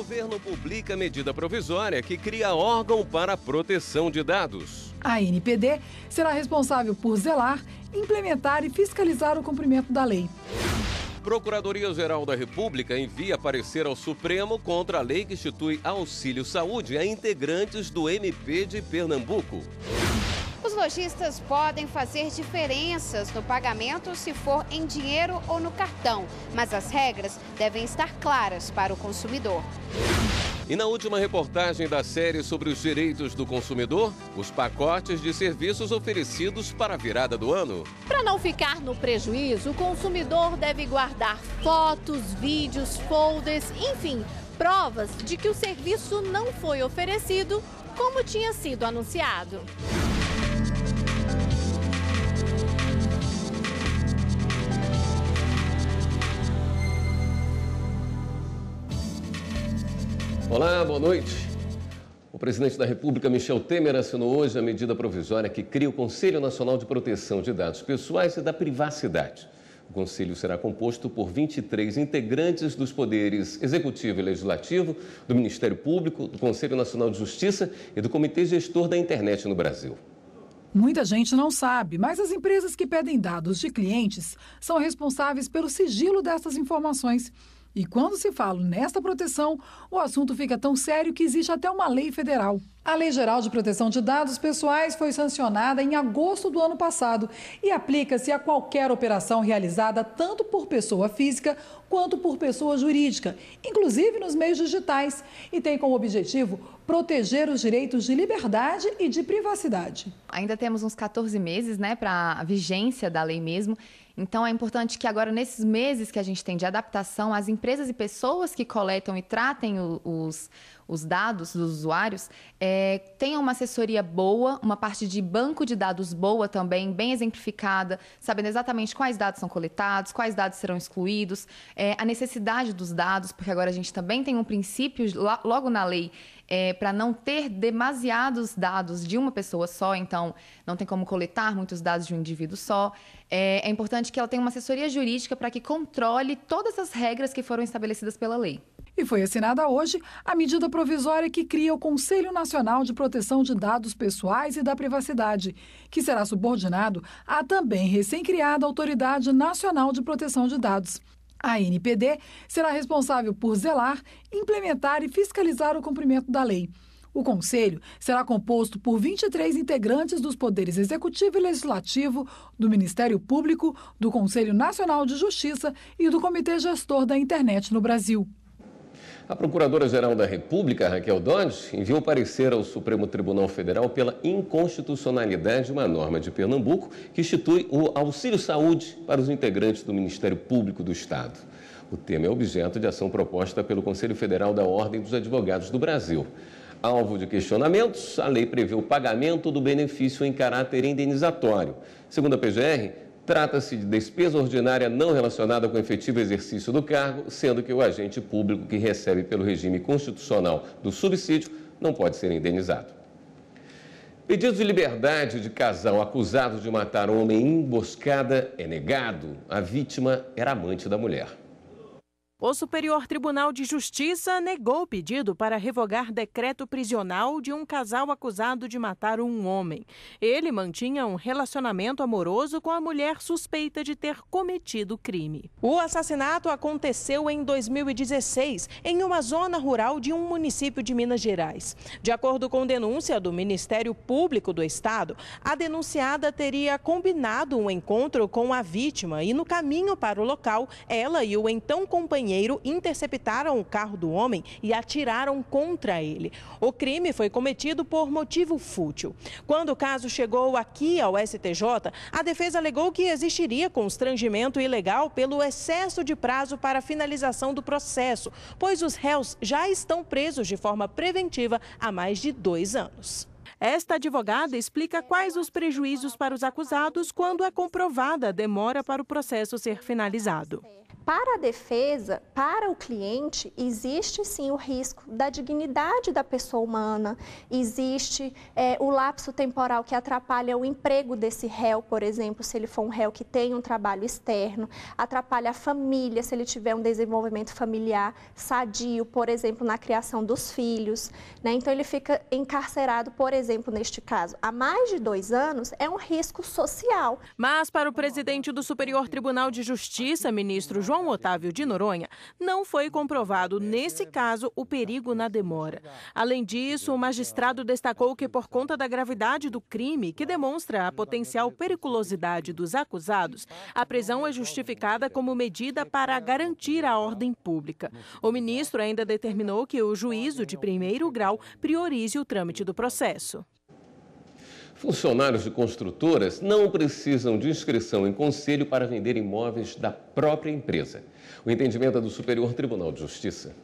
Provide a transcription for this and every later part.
Governo publica medida provisória que cria órgão para proteção de dados. A ANPD será responsável por zelar, implementar e fiscalizar o cumprimento da lei. Procuradoria-Geral da República envia parecer ao Supremo contra a lei que institui auxílio saúde a integrantes do MP de Pernambuco. Os lojistas podem fazer diferenças no pagamento se for em dinheiro ou no cartão, mas as regras devem estar claras para o consumidor. E na última reportagem da série sobre os direitos do consumidor, os pacotes de serviços oferecidos para a virada do ano. Para não ficar no prejuízo, o consumidor deve guardar fotos, vídeos, folders, enfim, provas de que o serviço não foi oferecido como tinha sido anunciado. Olá, boa noite. O presidente da República, Michel Temer, assinou hoje a medida provisória que cria o Conselho Nacional de Proteção de Dados Pessoais e da Privacidade. O Conselho será composto por 23 integrantes dos poderes Executivo e Legislativo, do Ministério Público, do Conselho Nacional de Justiça e do Comitê Gestor da Internet no Brasil. Muita gente não sabe, mas as empresas que pedem dados de clientes são responsáveis pelo sigilo dessas informações. E quando se fala nesta proteção, o assunto fica tão sério que existe até uma lei federal. A Lei Geral de Proteção de Dados Pessoais foi sancionada em agosto do ano passado e aplica-se a qualquer operação realizada tanto por pessoa física quanto por pessoa jurídica, inclusive nos meios digitais, e tem como objetivo proteger os direitos de liberdade e de privacidade. Ainda temos uns 14 meses, para a vigência da lei mesmo. Então, é importante que agora, nesses meses que a gente tem de adaptação, as empresas e pessoas que coletam e tratem os dados dos usuários tenham uma assessoria boa, uma parte de banco de dados boa também, bem exemplificada, sabendo exatamente quais dados são coletados, quais dados serão excluídos, a necessidade dos dados, porque agora a gente também tem um princípio logo na lei para não ter demasiados dados de uma pessoa só, então não tem como coletar muitos dados de um indivíduo só. É importante que ela tenha uma assessoria jurídica para que controle todas as regras que foram estabelecidas pela lei. E foi assinada hoje a medida provisória que cria o Conselho Nacional de Proteção de Dados Pessoais e da Privacidade, que será subordinado à também recém-criada Autoridade Nacional de Proteção de Dados. A ANPD será responsável por zelar, implementar e fiscalizar o cumprimento da lei. O Conselho será composto por 23 integrantes dos poderes Executivo e Legislativo, do Ministério Público, do Conselho Nacional de Justiça e do Comitê Gestor da Internet no Brasil. A Procuradora-Geral da República, Raquel Dodge, enviou parecer ao Supremo Tribunal Federal pela inconstitucionalidade de uma norma de Pernambuco que institui o auxílio saúde para os integrantes do Ministério Público do Estado. O tema é objeto de ação proposta pelo Conselho Federal da Ordem dos Advogados do Brasil. Alvo de questionamentos, a lei prevê o pagamento do benefício em caráter indenizatório. Segundo a PGR, trata-se de despesa ordinária não relacionada com o efetivo exercício do cargo, sendo que o agente público que recebe pelo regime constitucional do subsídio não pode ser indenizado. Pedido de liberdade de casal acusado de matar homem em emboscada é negado. A vítima era amante da mulher. O Superior Tribunal de Justiça negou o pedido para revogar decreto prisional de um casal acusado de matar um homem. Ele mantinha um relacionamento amoroso com a mulher suspeita de ter cometido o crime. O assassinato aconteceu em 2016, em uma zona rural de um município de Minas Gerais. De acordo com denúncia do Ministério Público do Estado, a denunciada teria combinado um encontro com a vítima e, no caminho para o local, ela e o então companheiro interceptaram o carro do homem e atiraram contra ele. O crime foi cometido por motivo fútil. Quando o caso chegou aqui ao STJ, a defesa alegou que existiria constrangimento ilegal pelo excesso de prazo para a finalização do processo, pois os réus já estão presos de forma preventiva há mais de 2 anos. Esta advogada explica quais os prejuízos para os acusados quando é comprovada a demora para o processo ser finalizado. Para a defesa, para o cliente, existe sim o risco da dignidade da pessoa humana, existe o lapso temporal que atrapalha o emprego desse réu, por exemplo, se ele for um réu que tem um trabalho externo, atrapalha a família, se ele tiver um desenvolvimento familiar sadio, por exemplo, na criação dos filhos, né? Então ele fica encarcerado, por exemplo, neste caso, há mais de 2 anos, é um risco social. Mas para o presidente do Superior Tribunal de Justiça, ministro João Otávio de Noronha, não foi comprovado, nesse caso, o perigo na demora. Além disso, o magistrado destacou que, por conta da gravidade do crime, que demonstra a potencial periculosidade dos acusados, a prisão é justificada como medida para garantir a ordem pública. O ministro ainda determinou que o juízo de primeiro grau priorize o trâmite do processo. Funcionários de construtoras não precisam de inscrição em conselho para vender imóveis da própria empresa. O entendimento é do Superior Tribunal de Justiça.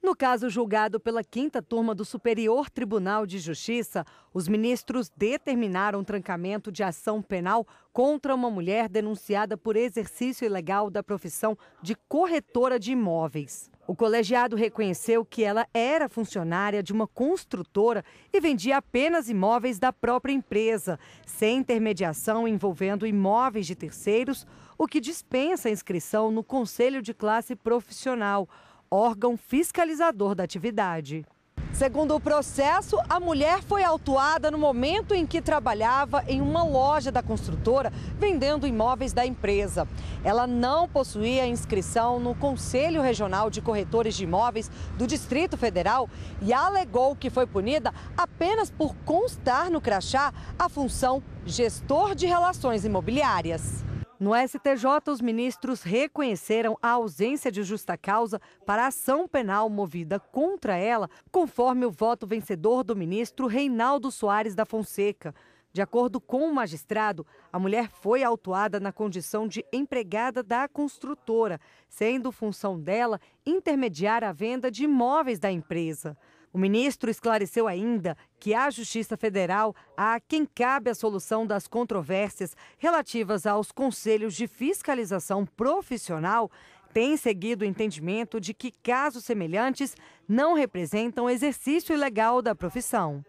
No caso julgado pela 5ª Turma do Superior Tribunal de Justiça, os ministros determinaram trancamento de ação penal contra uma mulher denunciada por exercício ilegal da profissão de corretora de imóveis. O colegiado reconheceu que ela era funcionária de uma construtora e vendia apenas imóveis da própria empresa, sem intermediação envolvendo imóveis de terceiros, o que dispensa a inscrição no Conselho de Classe Profissional, órgão fiscalizador da atividade. Segundo o processo, a mulher foi autuada no momento em que trabalhava em uma loja da construtora vendendo imóveis da empresa. Ela não possuía inscrição no Conselho Regional de Corretores de Imóveis do Distrito Federal e alegou que foi punida apenas por constar no crachá a função gestor de relações imobiliárias. No STJ, os ministros reconheceram a ausência de justa causa para a ação penal movida contra ela, conforme o voto vencedor do ministro Reinaldo Soares da Fonseca. De acordo com o magistrado, a mulher foi autuada na condição de empregada da construtora, sendo função dela intermediar a venda de imóveis da empresa. O ministro esclareceu ainda que a Justiça Federal, a quem cabe a solução das controvérsias relativas aos conselhos de fiscalização profissional, tem seguido o entendimento de que casos semelhantes não representam exercício ilegal da profissão.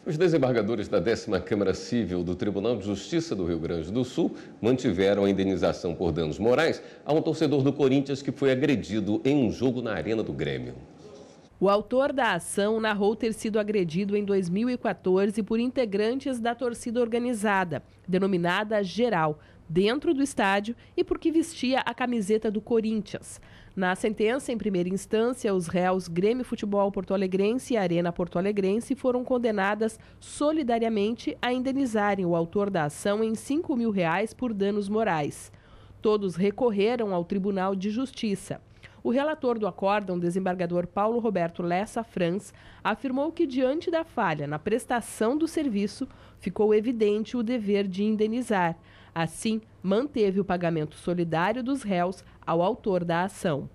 Os desembargadores da 10ª Câmara Civil do Tribunal de Justiça do Rio Grande do Sul mantiveram a indenização por danos morais a um torcedor do Corinthians que foi agredido em um jogo na Arena do Grêmio. O autor da ação narrou ter sido agredido em 2014 por integrantes da torcida organizada, denominada Geral, dentro do estádio e porque vestia a camiseta do Corinthians. Na sentença, em primeira instância, os réus Grêmio Futebol Porto Alegrense e Arena Porto Alegrense foram condenadas solidariamente a indenizarem o autor da ação em R$5 mil por danos morais. Todos recorreram ao Tribunal de Justiça. O relator do acórdão, desembargador Paulo Roberto Lessa Franz, afirmou que, diante da falha na prestação do serviço, ficou evidente o dever de indenizar. Assim, manteve o pagamento solidário dos réus ao autor da ação.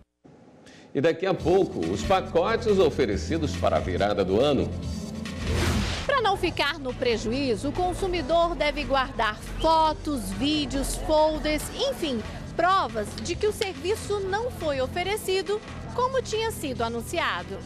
E daqui a pouco, os pacotes oferecidos para a virada do ano. Para não ficar no prejuízo, o consumidor deve guardar fotos, vídeos, folders, enfim, provas de que o serviço não foi oferecido como tinha sido anunciado.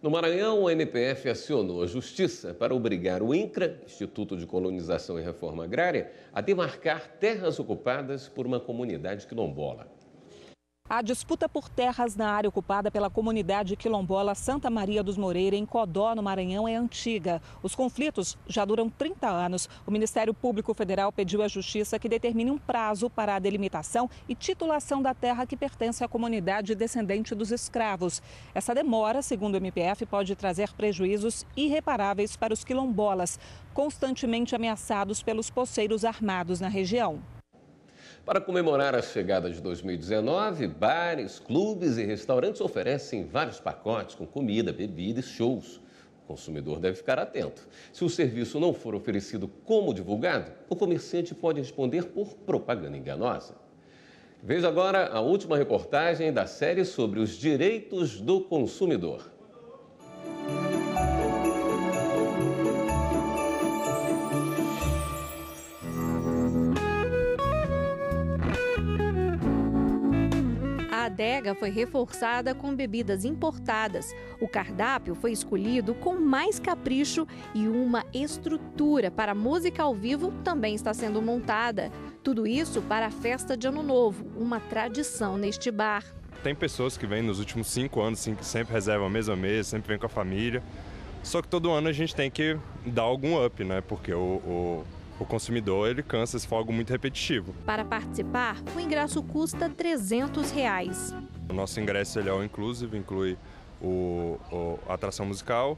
No Maranhão, o MPF acionou a Justiça para obrigar o INCRA, Instituto de Colonização e Reforma Agrária, a demarcar terras ocupadas por uma comunidade quilombola. A disputa por terras na área ocupada pela comunidade quilombola Santa Maria dos Moreira, em Codó, no Maranhão, é antiga. Os conflitos já duram 30 anos. O Ministério Público Federal pediu à Justiça que determine um prazo para a delimitação e titulação da terra que pertence à comunidade descendente dos escravos. Essa demora, segundo o MPF, pode trazer prejuízos irreparáveis para os quilombolas, constantemente ameaçados pelos poceiros armados na região. Para comemorar a chegada de 2019, bares, clubes e restaurantes oferecem vários pacotes com comida, bebida e shows. O consumidor deve ficar atento. Se o serviço não for oferecido como divulgado, o comerciante pode responder por propaganda enganosa. Veja agora a última reportagem da série sobre os direitos do consumidor. A adega foi reforçada com bebidas importadas. O cardápio foi escolhido com mais capricho e uma estrutura para música ao vivo também está sendo montada. Tudo isso para a festa de Ano Novo, uma tradição neste bar. Tem pessoas que vêm nos últimos 5 anos, que sempre reservam a mesma mesa, sempre vêm com a família. Só que todo ano a gente tem que dar algum up, né? Porque o consumidor, ele cansa se for algo muito repetitivo. Para participar, o ingresso custa R$ 300. O nosso ingresso ele é all inclusive, inclui a atração musical,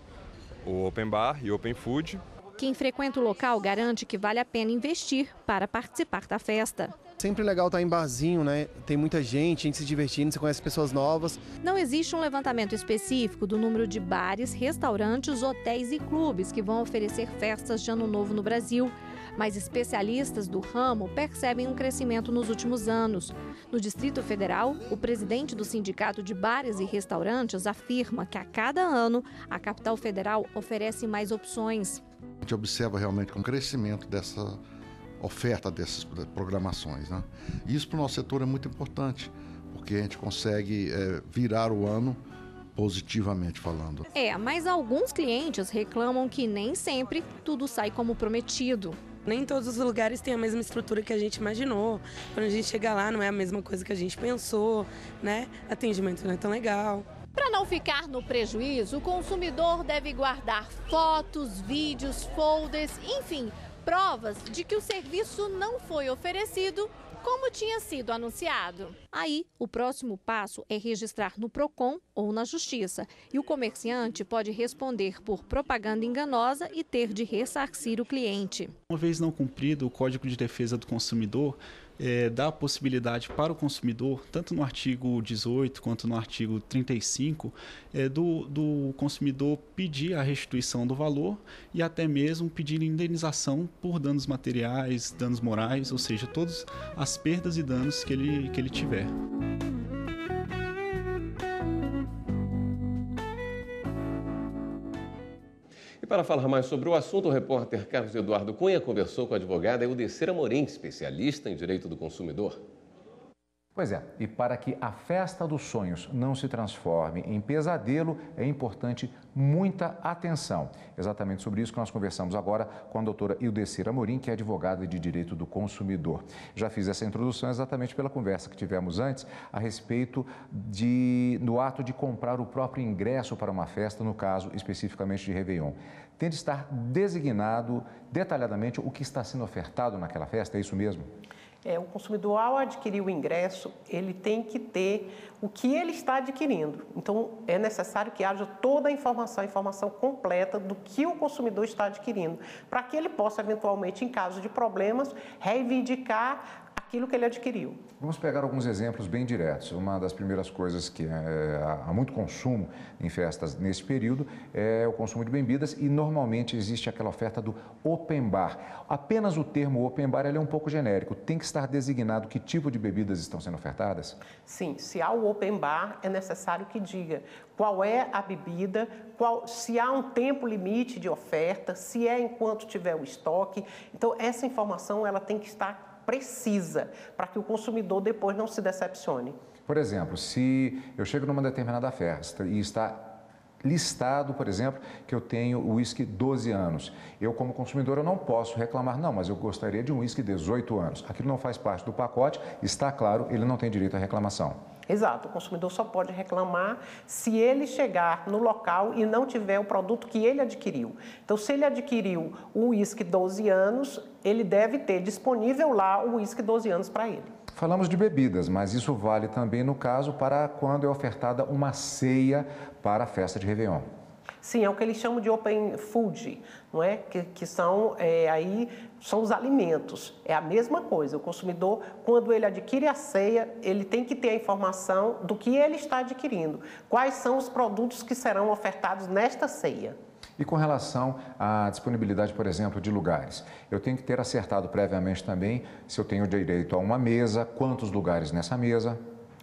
o open bar e o open food. Quem frequenta o local garante que vale a pena investir para participar da festa. Sempre legal estar em barzinho, né? Tem muita gente se divertindo, você conhece pessoas novas. Não existe um levantamento específico do número de bares, restaurantes, hotéis e clubes que vão oferecer festas de Ano Novo no Brasil. Mas especialistas do ramo percebem um crescimento nos últimos anos. No Distrito Federal, o presidente do Sindicato de Bares e Restaurantes afirma que a cada ano a capital federal oferece mais opções. A gente observa realmente um crescimento dessa oferta dessas programações, né? Isso para o nosso setor é muito importante, porque a gente consegue virar o ano positivamente falando. Mas alguns clientes reclamam que nem sempre tudo sai como prometido. Nem todos os lugares têm a mesma estrutura que a gente imaginou. Quando a gente chega lá, não é a mesma coisa que a gente pensou, né? Atendimento não é tão legal. Para não ficar no prejuízo, o consumidor deve guardar fotos, vídeos, folders, enfim, provas de que o serviço não foi oferecido como tinha sido anunciado. Aí, o próximo passo é registrar no PROCON ou na Justiça. E o comerciante pode responder por propaganda enganosa e ter de ressarcir o cliente. Uma vez não cumprido, o Código de Defesa do Consumidor dá a possibilidade para o consumidor, tanto no artigo 18 quanto no artigo 35, do consumidor pedir a restituição do valor e até mesmo pedir indenização por danos materiais, danos morais, ou seja, todas as perdas e danos que ele tiver. E para falar mais sobre o assunto, o repórter Carlos Eduardo Cunha conversou com a advogada Eudecira Amorim, especialista em direito do consumidor. Pois é, e para que a festa dos sonhos não se transforme em pesadelo, é importante muita atenção. Exatamente sobre isso que nós conversamos agora com a doutora Eudecira Amorim, que é advogada de direito do consumidor. Já fiz essa introdução exatamente pela conversa que tivemos antes a respeito do ato de comprar o próprio ingresso para uma festa, no caso especificamente de Réveillon. Tem de estar designado detalhadamente o que está sendo ofertado naquela festa, é isso mesmo? O consumidor, ao adquirir o ingresso, ele tem que ter o que ele está adquirindo. Então, é necessário que haja toda a informação completa do que o consumidor está adquirindo, para que ele possa, eventualmente, em caso de problemas, reivindicar aquilo que ele adquiriu. Vamos pegar alguns exemplos bem diretos. Uma das primeiras coisas que há muito consumo em festas nesse período é o consumo de bebidas e normalmente existe aquela oferta do open bar. Apenas o termo open bar ele é um pouco genérico. Tem que estar designado que tipo de bebidas estão sendo ofertadas? Sim, se há o open bar, é necessário que diga qual é a bebida, se há um tempo limite de oferta, se é enquanto tiver o estoque. Então, essa informação ela tem que estar precisa, para que o consumidor depois não se decepcione. Por exemplo, se eu chego numa determinada festa e está listado, por exemplo, que eu tenho o uísque 12 anos. Eu, como consumidor, eu não posso reclamar, não, mas eu gostaria de um uísque 18 anos. Aquilo não faz parte do pacote, está claro, ele não tem direito à reclamação. Exato, o consumidor só pode reclamar se ele chegar no local e não tiver o produto que ele adquiriu. Então, se ele adquiriu o uísque 12 anos, ele deve ter disponível lá o uísque 12 anos para ele. Falamos de bebidas, mas isso vale também no caso para quando é ofertada uma ceia para a festa de Réveillon. Sim, é o que eles chamam de open food, não é? Que são, são os alimentos. É a mesma coisa. O consumidor, quando ele adquire a ceia, ele tem que ter a informação do que ele está adquirindo. Quais são os produtos que serão ofertados nesta ceia. E com relação à disponibilidade, por exemplo, de lugares, eu tenho que ter acertado previamente também se eu tenho direito a uma mesa, quantos lugares nessa mesa?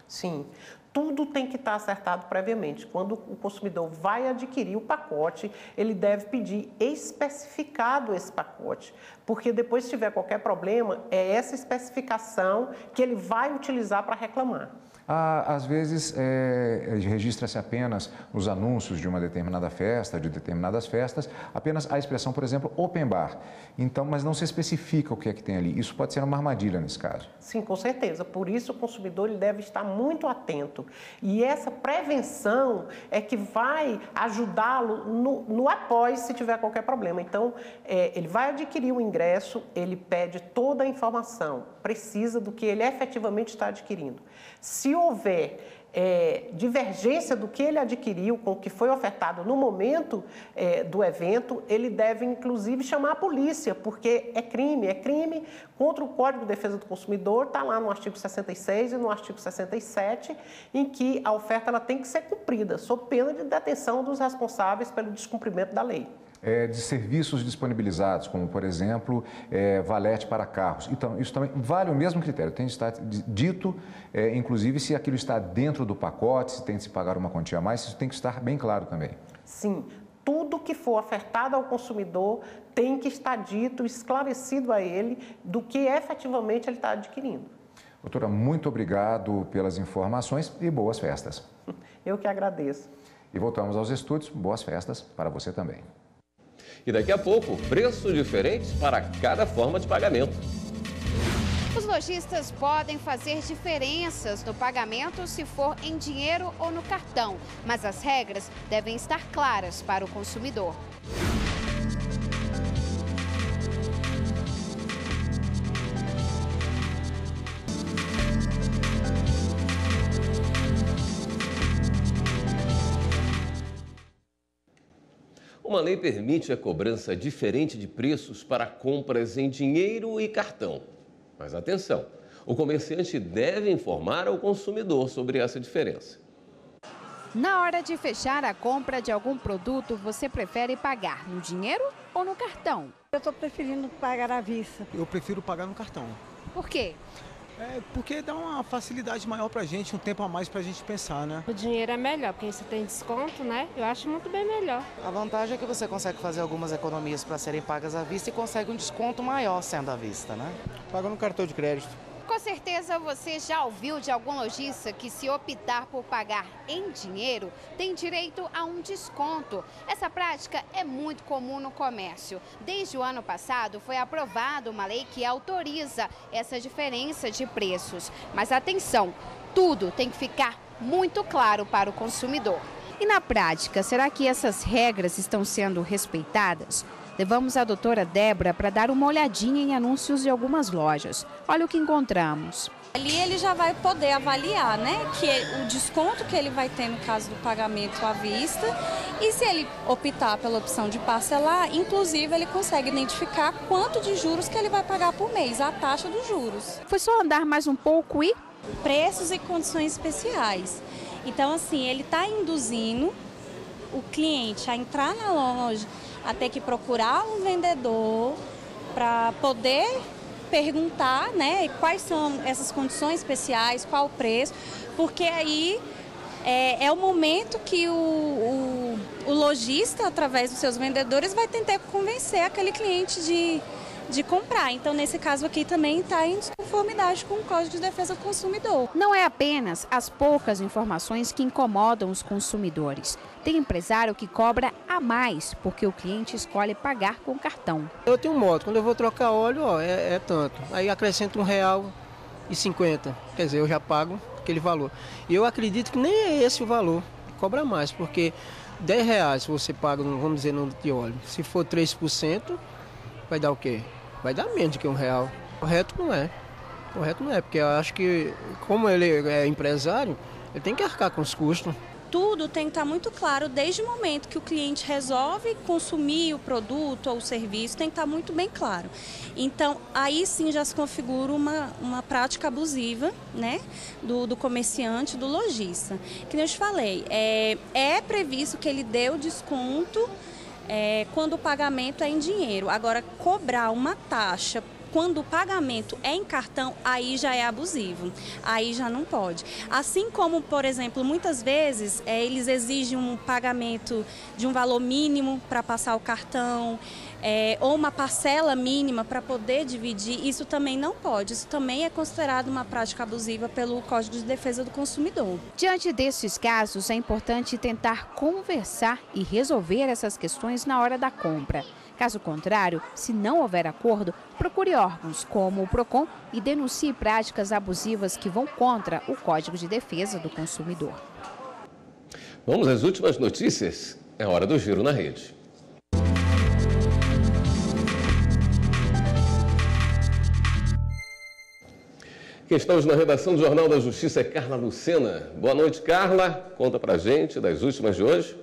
Sim, tudo tem que estar acertado previamente. Quando o consumidor vai adquirir o pacote, ele deve pedir especificado esse pacote, porque depois, se tiver qualquer problema, é essa especificação que ele vai utilizar para reclamar. Às vezes, registra-se apenas nos anúncios de uma determinada festa, de determinadas festas, apenas a expressão, por exemplo, open bar. Então, mas não se especifica o que é que tem ali. Isso pode ser uma armadilha nesse caso. Sim, com certeza. Por isso, o consumidor ele deve estar muito atento. E essa prevenção é que vai ajudá-lo no após, se tiver qualquer problema. Então, ele vai adquirir o ingresso, ele pede toda a informação precisa do que ele efetivamente está adquirindo. Se houver divergência do que ele adquiriu com o que foi ofertado no momento do evento, ele deve, inclusive, chamar a polícia, porque é crime contra o Código de Defesa do Consumidor, está lá no artigo 66 e no artigo 67, em que a oferta ela tem que ser cumprida, sob pena de detenção dos responsáveis pelo descumprimento da lei. De serviços disponibilizados, como, por exemplo, valete para carros. Então, isso também vale o mesmo critério. Tem que estar dito, inclusive, se aquilo está dentro do pacote, se tem de se pagar uma quantia a mais, isso tem que estar bem claro também. Sim, tudo que for ofertado ao consumidor tem que estar dito, esclarecido a ele do que efetivamente ele está adquirindo. Doutora, muito obrigado pelas informações e boas festas. Eu que agradeço. E voltamos aos estúdios. Boas festas para você também. E daqui a pouco, preços diferentes para cada forma de pagamento. Os lojistas podem fazer diferenças no pagamento se for em dinheiro ou no cartão, mas as regras devem estar claras para o consumidor. Uma lei permite a cobrança diferente de preços para compras em dinheiro e cartão. Mas atenção, o comerciante deve informar ao consumidor sobre essa diferença. Na hora de fechar a compra de algum produto, você prefere pagar no dinheiro ou no cartão? Eu estou preferindo pagar à vista. Eu prefiro pagar no cartão. Por quê? Porque dá uma facilidade maior pra gente, um tempo a mais pra gente pensar, né? O dinheiro é melhor, porque você tem desconto, né? Eu acho muito bem melhor. A vantagem é que você consegue fazer algumas economias para serem pagas à vista e consegue um desconto maior sendo à vista, né? Paga no cartão de crédito. Com certeza você já ouviu de algum lojista que, se optar por pagar em dinheiro, tem direito a um desconto. Essa prática é muito comum no comércio. Desde o ano passado foi aprovada uma lei que autoriza essa diferença de preços. Mas atenção, tudo tem que ficar muito claro para o consumidor. E na prática, será que essas regras estão sendo respeitadas? Levamos a doutora Débora para dar uma olhadinha em anúncios de algumas lojas. Olha o que encontramos. Ali ele já vai poder avaliar, né, que o desconto que ele vai ter no caso do pagamento à vista, e se ele optar pela opção de parcelar, inclusive ele consegue identificar quanto de juros que ele vai pagar por mês, a taxa dos juros. Foi só andar mais um pouco e... Preços e condições especiais. Então, assim, ele está induzindo o cliente a entrar na loja, a ter que procurar um vendedor para poder perguntar, né, quais são essas condições especiais, qual o preço, porque aí é o momento que o lojista, através dos seus vendedores, vai tentar convencer aquele cliente de comprar. Então, nesse caso aqui, também está em desconformidade com o Código de Defesa do Consumidor. Não é apenas as poucas informações que incomodam os consumidores. Tem empresário que cobra a mais, porque o cliente escolhe pagar com cartão. Eu tenho moto, quando eu vou trocar óleo, é tanto. Aí acrescento R$1,50. Quer dizer, eu já pago aquele valor. E eu acredito que nem é esse o valor, cobra mais, porque R$10 você paga, vamos dizer, no de óleo. Se for 3%, vai dar o quê? Vai dar menos de que R$1. Correto não é. Correto não é, porque eu acho que, como ele é empresário, ele tem que arcar com os custos. Tudo tem que estar muito claro desde o momento que o cliente resolve consumir o produto ou o serviço, tem que estar muito bem claro. Então, aí sim já se configura uma prática abusiva, né, do comerciante, do lojista. Que eu te falei, é previsto que ele dê o desconto quando o pagamento é em dinheiro. Agora, cobrar uma taxa quando o pagamento é em cartão, aí já é abusivo, aí já não pode. Assim como, por exemplo, muitas vezes eles exigem um pagamento de um valor mínimo para passar o cartão, ou uma parcela mínima para poder dividir, isso também não pode. Isso também é considerado uma prática abusiva pelo Código de Defesa do Consumidor. Diante desses casos, é importante tentar conversar e resolver essas questões na hora da compra. Caso contrário, se não houver acordo, procure órgãos como o PROCON e denuncie práticas abusivas que vão contra o Código de Defesa do Consumidor. Vamos às últimas notícias. É hora do Giro na Rede. Quem está hoje na redação do Jornal da Justiça é Carla Lucena. Boa noite, Carla. Conta pra gente das últimas de hoje.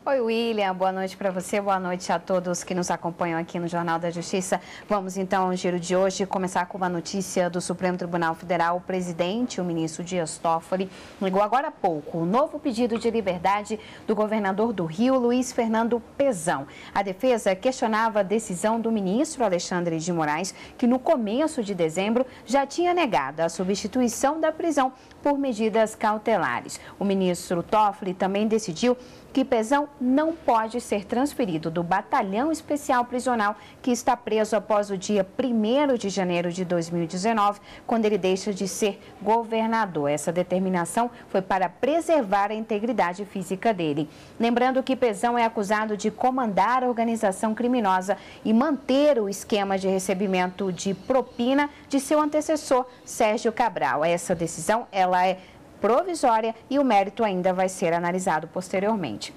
Oi, William. Boa noite para você. Boa noite a todos que nos acompanham aqui no Jornal da Justiça. Vamos então ao giro de hoje começar com uma notícia do Supremo Tribunal Federal. O presidente, o ministro Dias Toffoli, ligou agora há pouco o novo pedido de liberdade do governador do Rio, Luiz Fernando Pezão. A defesa questionava a decisão do ministro Alexandre de Moraes, que no começo de dezembro já tinha negado a substituição da prisão por medidas cautelares. O ministro Toffoli também decidiu que Pezão não pode ser transferido do Batalhão Especial Prisional, que está preso após o dia 1º de janeiro de 2019, quando ele deixa de ser governador. Essa determinação foi para preservar a integridade física dele. Lembrando que Pezão é acusado de comandar a organização criminosa e manter o esquema de recebimento de propina de seu antecessor, Sérgio Cabral. Essa decisão, ela é provisória e o mérito ainda vai ser analisado posteriormente.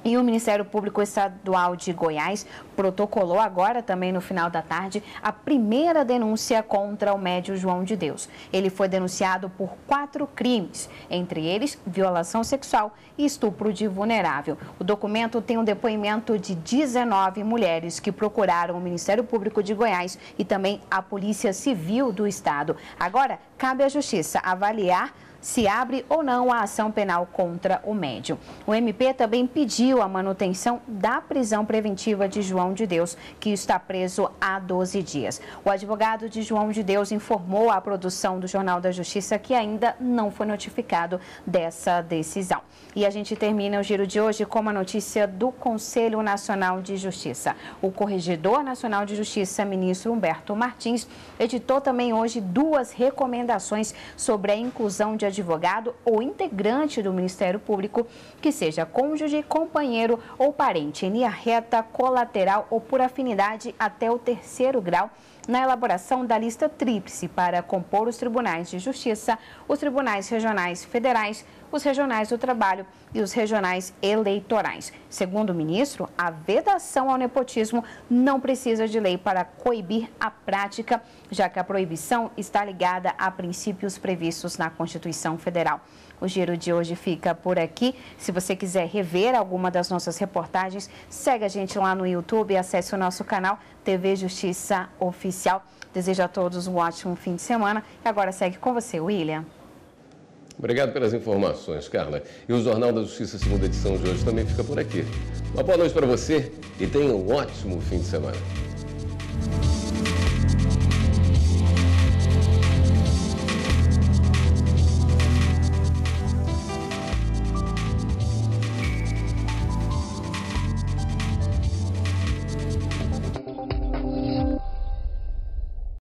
E o Ministério Público Estadual de Goiás protocolou agora, também no final da tarde, a primeira denúncia contra o médio João de Deus. Ele foi denunciado por 4 crimes, entre eles violação sexual e estupro de vulnerável. O documento tem um depoimento de 19 mulheres que procuraram o Ministério Público de Goiás e também a Polícia Civil do Estado. Agora, cabe à Justiça avaliar se abre ou não a ação penal contra o médium. O MP também pediu a manutenção da prisão preventiva de João de Deus, que está preso há 12 dias. O advogado de João de Deus informou à produção do Jornal da Justiça que ainda não foi notificado dessa decisão. E a gente termina o giro de hoje com uma notícia do Conselho Nacional de Justiça. O Corregedor Nacional de Justiça, ministro Humberto Martins, editou também hoje 2 recomendações sobre a inclusão de advogado ou integrante do Ministério Público que seja cônjuge, companheiro ou parente em linha reta, colateral ou por afinidade até o 3º grau na elaboração da lista tríplice para compor os tribunais de justiça, os tribunais regionais federais, os regionais do trabalho e os regionais eleitorais. Segundo o ministro, a vedação ao nepotismo não precisa de lei para coibir a prática, já que a proibição está ligada a princípios previstos na Constituição Federal. O giro de hoje fica por aqui. Se você quiser rever alguma das nossas reportagens, segue a gente lá no YouTube e acesse o nosso canal TV Justiça Oficial. Desejo a todos um ótimo fim de semana. E agora segue com você, William. Obrigado pelas informações, Carla. E o Jornal da Justiça, segunda edição de hoje, também fica por aqui. Uma boa noite para você e tenha um ótimo fim de semana.